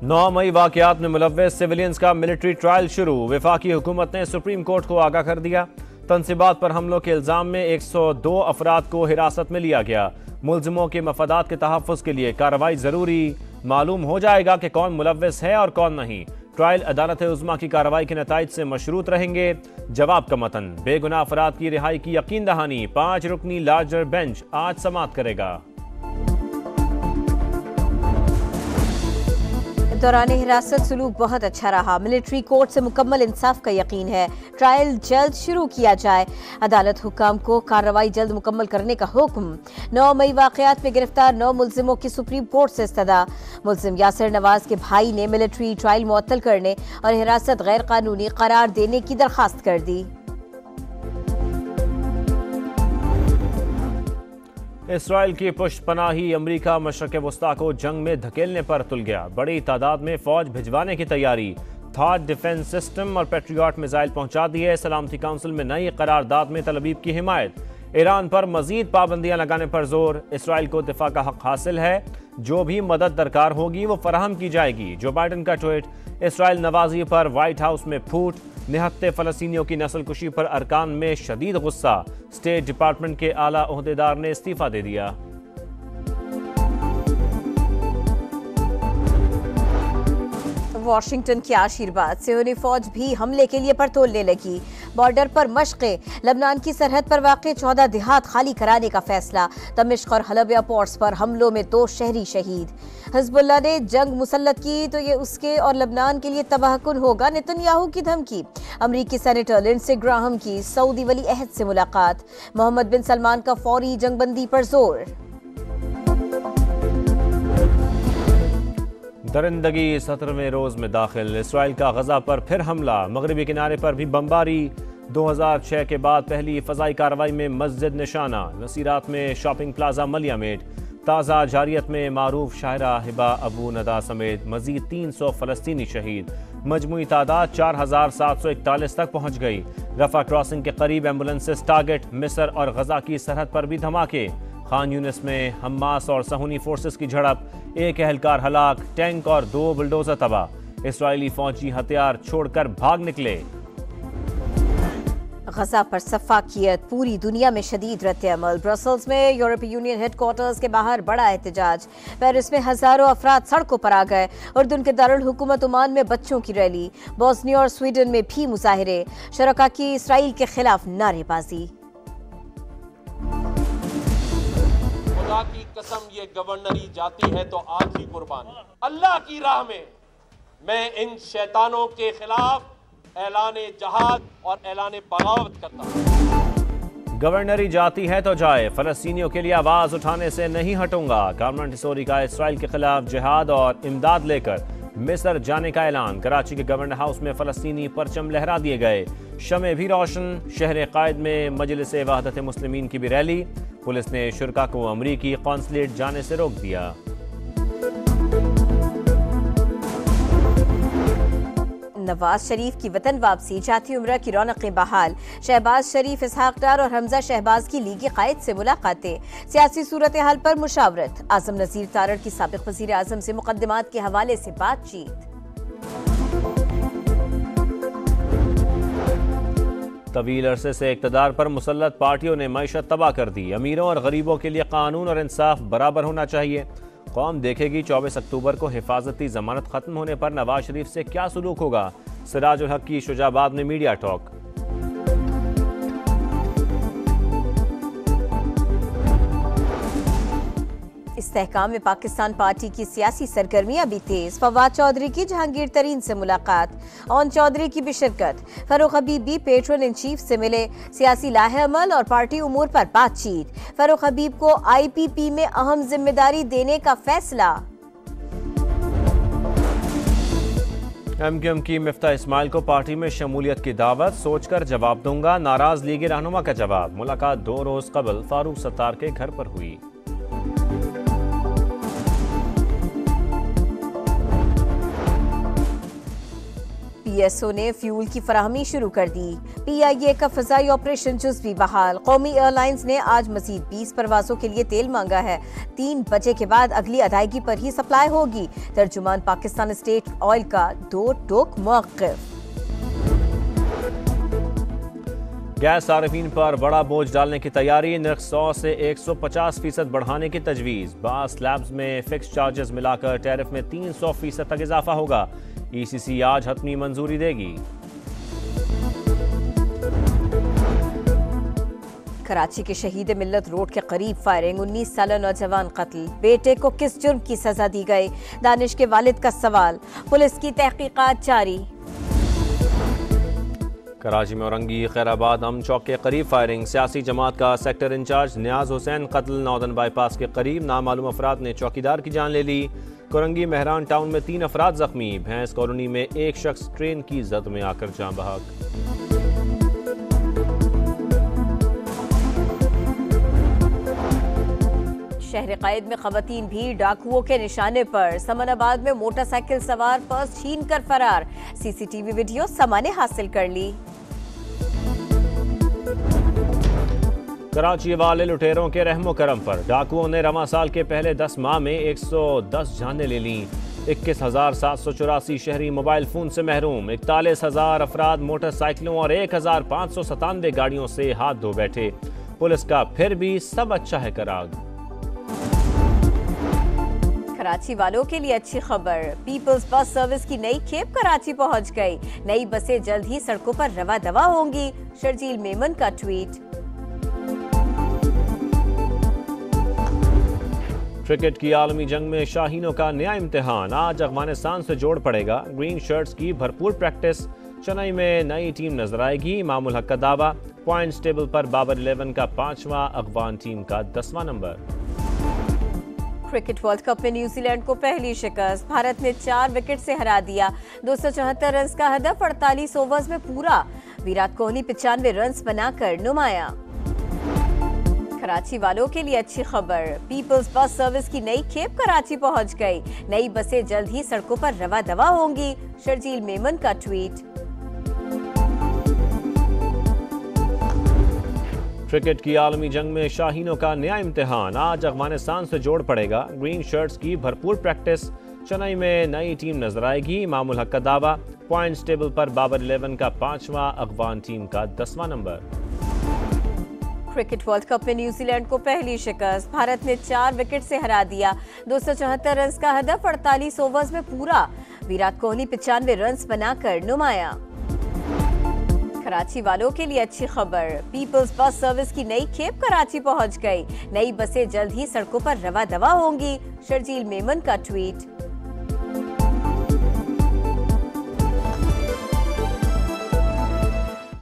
9 मई वाकयात में मुलव्वस सिविलियंस का military trial शुरू। वफाकी हुकूमत ने सुप्रीम कोर्ट को आगाह कर दिया। तनसीबात पर हमलों के इल्जाम में 102 अफराद को हिरासत में लिया गया। मुल्जिमों के मफादात के तहफ़्फ़ुज़ के लिए कार्रवाई जरूरी। मालूम हो जाएगा कि कौन मुलव्वस है और कौन नहीं। ट्रायल अदालत उज़्मा की कार्रवाई के नताइज से मशरूत रहेंगे। जवाब का मतन, बेगुनाह अफराद की रिहाई की यकीन दहानी। 5 रुकनी लार्जर बेंच आज समाअत करेगा। दौरान हिरासत सलूक बहुत अच्छा रहा। मिलिट्री कोर्ट से मुकम्मल इंसाफ का यकीन है। ट्रायल जल्द शुरू किया जाए। अदालत हुक्काम को कार्रवाई जल्द मुकम्मल करने का हुक्म। 9 मई वाकयात में गिरफ्तार 9 मुल्जिमों की सुप्रीम कोर्ट से इस्तदा। मुल्जिम यासिर नवाज के भाई ने मिलिट्री ट्रायल मुअत्तल करने और हिरासत गैर कानूनी करार देने की दरखास्त कर दी। इसराइल की पुष्टपनाही अमरीका मशरक़ वस्ता को जंग में धकेलने पर तुल गया। बड़ी तादाद में फौज भिजवाने की तैयारी। थॉट डिफेंस सिस्टम और पेट्रियट मिसाइल पहुंचा दिए। सलामती काउंसिल में नई करारदाद में तलबीब की हिमायत। ईरान पर मजीद पाबंदियां लगाने पर जोर। इसराइल को दिफा का हक हासिल है। जो भी मदद दरकार होगी वो फराहम की जाएगी। जो बाइडन का ट्वीट। इसराइल नवाजी पर व्हाइट हाउस में फूट। निहत्ते फलस्तीनियों की नस्लकुशी पर अरकान में शदीद गुस्सा। स्टेट डिपार्टमेंट के आला ओहदेदार ने इस्तीफा दे दिया। वाशिंगटन के आशीर्वाद से उन्हें फौज भी हमले के लिए पर तोलने लगी। बॉर्डर पर मशक़े। लबनान की सरहद पर वाक़ 14 देहात खाली कराने का फैसला। दमिश्क और हलबिया पोर्ट्स पर हमलों में 2 शहरी शहीद। हिज़्बुल्लाह ने जंग मुसल्लत की तो ये उसके और लबनान के लिए तबाहकुन होगा। नेतन्याहू की धमकी। अमरीकी सेनेटर लिंडसे ग्राहम की सऊदी वली अहद से मुलाकात। मोहम्मद बिन सलमान का फौरी जंगबंदी पर जोर। दरिंदगी 17वें रोज में दाखिल। इसराइल का गजा पर फिर हमला। मगरबी किनारे पर भी बमबारी। 2006 के बाद पहली फजाई कार्रवाई में मस्जिद निशाना। नसीरात में शॉपिंग प्लाजा मलियामेट। ताज़ा जारियत में मारूफ शायरा हिबा अबू नदा समेत मजीद 300 फलस्तीनी शहीद। मजमूई तादाद 4741 तक पहुँच गई। रफा क्रॉसिंग के करीब एम्बुलेंसेस टारगेट। मिस्र और गजा की सरहद पर भी धमाके। खान यूनिस में हमास और सहूनी फोर्सेस की झड़प। 1 एहलकार हलाक। टैंक और 2 बुलडोजर तबाह। इसराइली फौजी हथियार छोड़कर भाग निकले। गजा पर सफाकियत। पूरी दुनिया में शदीद रद्द-ए-अमल। ब्रसल्स में यूरोपीय यूनियन हेडक्वार्टर्स के बाहर बड़ा एहतजाज। पेरिस में हजारों अफराद सड़कों पर आ गए। उर्दुन के दारुल हुकूमत ओमान में बच्चों की रैली। बोस्निया और स्वीडन में भी मुजाहिरे। शरका की इसराइल के खिलाफ नारेबाजी। खुदा की कसम ये गवर्नरी जाती है तो आज ही कुर्बान। अल्लाह की राह में मैं इन शैतानों के खिलाफ ऐलाने जहाद और ऐलाने बगावत करता हूं। गवर्नरी जाती है तो जाए। फलस्तीनियों के लिए आवाज उठाने से नहीं हटूंगा। गवर्नमेंट हिस्टोरी का इसराइल के खिलाफ जिहाद और इमदाद लेकर मिस्र जाने का ऐलान। कराची के गवर्नर हाउस में फलस्तीनी परचम लहरा दिए गए। शमे भी रोशन। शहर कायद में मजलिस वहदत मुस्लिमीन की भी रैली। पुलिस ने शुरका को अमरीकी कॉन्सुलेट जाने से रोक दिया। नवाज शरीफ की वतन वापसी। जाती उम्र की रौनकें बहाल। शहबाज शरीफ, इसहाक डार और हमजा शहबाज की लीग कायद से मुलाकातें। सियासी सूरत हाल पर मुशावरत। आजम नजीर तारड़ की साबिक वजीर आजम से मुकदमात के हवाले से बातचीत। तवील अरसे से इक़्तिदार पर मुसल्लत पार्टियों ने मईशत तबाह कर दी। अमीरों और गरीबों के लिए कानून और इंसाफ बराबर होना चाहिए। कौम देखेगी 24 अक्टूबर को हिफाजती जमानत खत्म होने पर नवाज शरीफ से क्या सलूक होगा। सिराजुल हक की शुजाबाद में मीडिया टॉक। इस्तेहकाम में पाकिस्तान पार्टी की सियासी सरगर्मियां भी तेज। फवाद चौधरी की जहांगीर तरीन से मुलाकात। ओन चौधरी की भी शिरकत। फरूख हबीब भी पेट्रोन इन चीफ से मिले। सियासी लाहे अमल और पार्टी उमूर पर बातचीत। फरूख हबीब को IPP में अहम जिम्मेदारी देने का फैसला। MQM की मिफ्ता इस्माइल को पार्टी में शमूलियत की दावत। सोचकर जवाब दूंगा। नाराज लीगी रहनुमा का जवाब। मुलाकात 2 रोज कबल फारूक सत्तार के घर पर हुई। PSO ने फ्यूल की फराहमी शुरू कर दी। PIA का फजाई ऑपरेशन जुज़वी बहाल। कौमी एयरलाइंस ने आज मजीद 20 परवाजों के लिए तेल मांगा है। 3 बजे के बाद अगली अदायगी पर ही सप्लाई होगी। तर्जुमान पाकिस्तान स्टेट ऑयल का 2 टोक मौक़िफ़। गैस सार्फिन पर बड़ा बोझ डालने की तैयारी। नर्ख 100 से 150% बढ़ाने की तजवीज़। बास स्लैब्स में फिक्स चार्जेस मिलाकर टैरिफ में 300% तक इजाफा होगा। ECC आज हतमी मंजूरी देगी। कराची के शहीद मिल्लत रोड के करीब फायरिंग। 19 साला नौजवान कत्ल। बेटे को किस जुर्म की सजा दी गई? दानिश के वालिद का सवाल। पुलिस की तहकीकात जारी। कराची में औरंगी खैराबाद अम चौक के करीब फायरिंग। सियासी जमात का सेक्टर इंचार्ज नियाज हुसैन कत्ल। नॉर्दर्न बाईपास के करीब नामालूम अफराद ने चौकीदार की जान ले ली। कोरंगी मेहरान टाउन में 3 अफराद जख्मी। भैंस कॉलोनी में एक शख्स ट्रेन की जद में आकर जान बहक। शहर कैद में खवातीन भी डाकुओं के निशाने पर। समनाबाद में मोटरसाइकिल सवार पर्स छीन कर फरार। CCTV वीडियो समा ने हासिल कर ली। कराची वाले लुटेरों के रहमो करम पर डाकुओं ने रवां साल के पहले 10 माह में 110 जानें ले लीं। 21,784 शहरी मोबाइल फोन से महरूम। 41,000 अफराद मोटरसाइकिलों और 1,597 गाड़ियों से हाथ धो बैठे। पुलिस का फिर भी सब अच्छा है कराग। कराची वालों के लिए अच्छी खबर। पीपल्स बस सर्विस की नई खेप कराची पहुंच गई। नई बसें जल्द ही सड़कों पर रवा दवा होंगी। शर्जील मेमन का ट्वीट। क्रिकेट की आलमी जंग में शाहीनों का नया इम्तिहान। आज अफगानिस्तान से जोड़ पड़ेगा। ग्रीन शर्ट्स की भरपूर प्रैक्टिस। चेन्नई में नई टीम नजर आएगी। मामूल हक का दावा। पॉइंट्स टेबल पर बाबर 11 का 5वां, अफगान टीम का 10वां नंबर। क्रिकेट वर्ल्ड कप में न्यूजीलैंड को पहली शिकस्त। भारत ने 4 विकेट से हरा दिया। 274 रन का हदफ 48 ओवर्स में पूरा। विराट कोहली 95 रन बनाकर नुमाया। कराची वालों के लिए अच्छी खबर। पीपल्स बस सर्विस की नई खेप कराची पहुंच गई। नई बसें जल्द ही सड़कों पर रवा दवा होंगी। शर्जील मेमन का ट्वीट। क्रिकेट की आलमी जंग में शाहीनों का नया इम्तिहान। आज अफगानिस्तान से जोड़ पड़ेगा। ग्रीन शर्ट्स की भरपूर प्रैक्टिस। चेन्नई में नई टीम नजर आएगी। मामूल हक का दावा। पॉइंट्स टेबल पर बाबर 11 का 5वां, अफगान टीम का 10वां नंबर। क्रिकेट वर्ल्ड कप में न्यूजीलैंड को पहली शिकस्त। भारत ने 4 विकेट से हरा दिया। 274 रन का हदफ 48 ओवर्स में पूरा। विराट कोहली 95 रन बनाकर नुमाया। कराची वालों के लिए अच्छी खबर। पीपल्स बस सर्विस की नई खेप कराची पहुंच गई। नई बसें जल्द ही सड़कों पर रवा दवा होंगी। शर्जील मेमन का ट्वीट।